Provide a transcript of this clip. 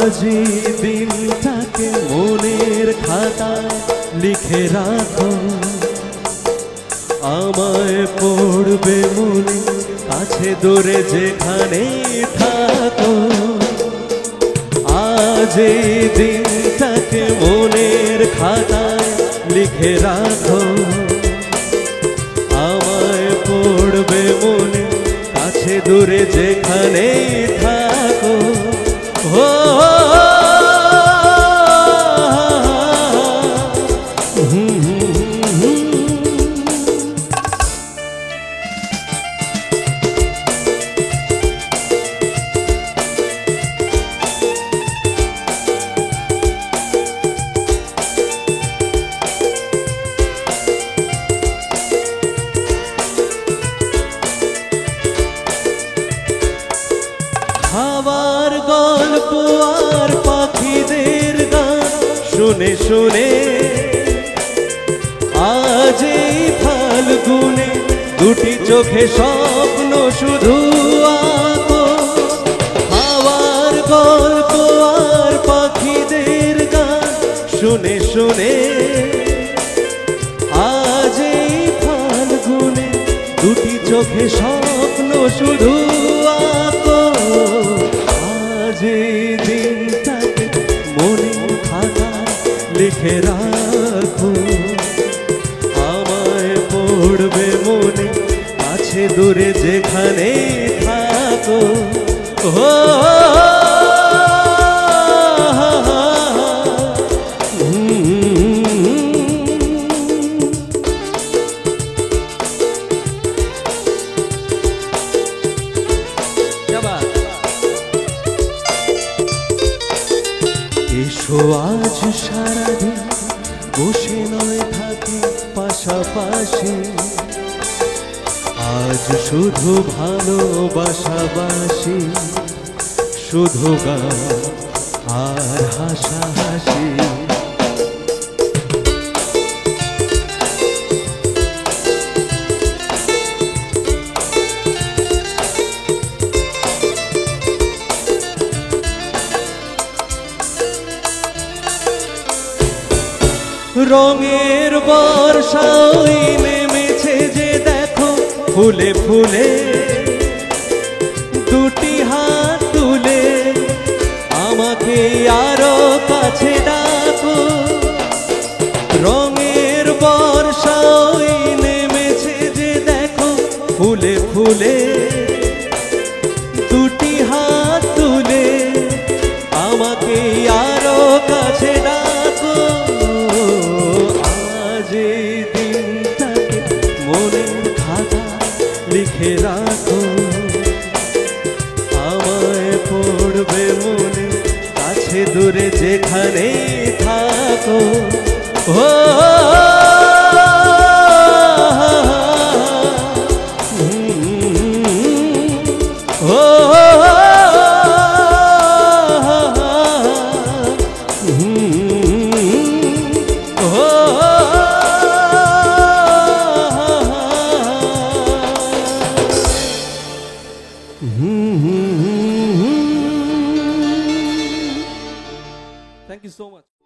আজি দিনটাকে মনের খাতায় লিখে রাখো, আমায় পড়বে মনে কাছে দূরে যেখানে থাকো। আজ এই দিনটাকে মনের খাতায় লিখে রাখো, আমায় পড়বে মনে কাছে দূরে যেখানে থাকো। ও খাবার গল্প আর পাখিদের গান শুনে শুনে আজ এই ফাল্গুনে দুটি চোখে স্বপ্ন শুধু আঁকো। খাবার গল্প আর পাখিদের গান শুনে শুনে আজ এই ফাল্গুনে দুটি চোখে স্বপ্ন শুধু আঁকো। আজ এই দিনটাকে মনের খাতায় লিখে রাখো, আমায় পড়বে মনে কাছে দূরে যেখানে থাকো। ও এসো আজ সারাদিন বসে নয় থাকি পাশাপাশি, আজ শুধু ভালোবাসাবাসি, শুধু গান আর হাসাহাসি। রঙের বর্ষায় নেমেছে যে দেখো ফুলে ফুলে, দুটি হাত তুলে আমাকে আরো কাছে ডাকো। রঙের বর্ষায় নেমেছে যে দেখো ফুলে ফুলে, দুটি হাত তুলে আমাকে আরো কাছে ডাকো। লিখে রাখো, আমায় পড়বে মনে কাছে দূরে যেখানে থাকো। ও Thank you so much.